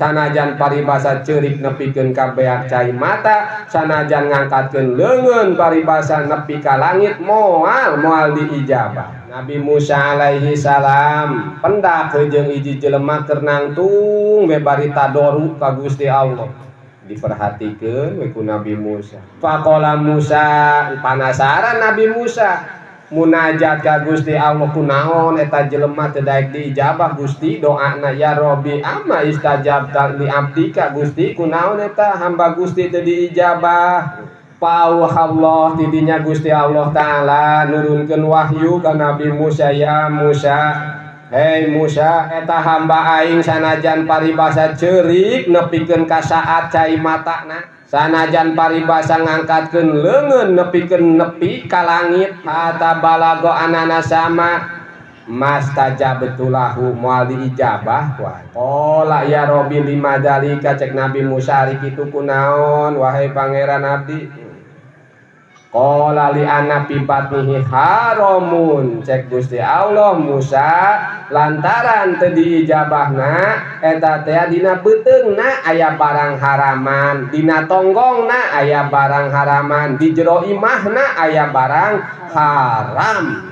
sanajan paribasa ceurik nepikeun ka beak cai mata, sanajan ngangkatkeun leungeun paribasa nepi ka langit moal diijabah. Nabi Musa alaihi salam pendak jeung hiji jelema keur nangtung we bari tadoru ka Gusti Allah. Diperhatikeun we ku Nabi Musa. Faqala Musa, panasaran Nabi Musa munajat ka Gusti Allah kunaon eta jelema teu daek diijabah Gusti doana ya Rabbi amma istajabta li abdika Gusti kunaon eta hamba Gusti teu diijabah. Allah tidinya Gusti Allah taala nurunkeun wahyu ka Nabi Musa, ya Musa, hei Musa, eta hamba aing sanajan paribasa ceurik nepikeun ka saat cai matana, sanajan paribasa ngangkatkeun leungeun nepikeun nepi ka langit, hatta balago anana sama mastajabtulahu moal diijabah. Qala ya Rabbi lima dalika, cek Nabi Musa ari kitu kunaon wahai pangeran abdi. Qala li anna fi batnihi haramun, cek Gusti Allah Musa lantaran teu diijabahna eta teh dina beuteungna aya barang haraman, dina tonggongna aya barang haraman, di jero imahna aya barang haram.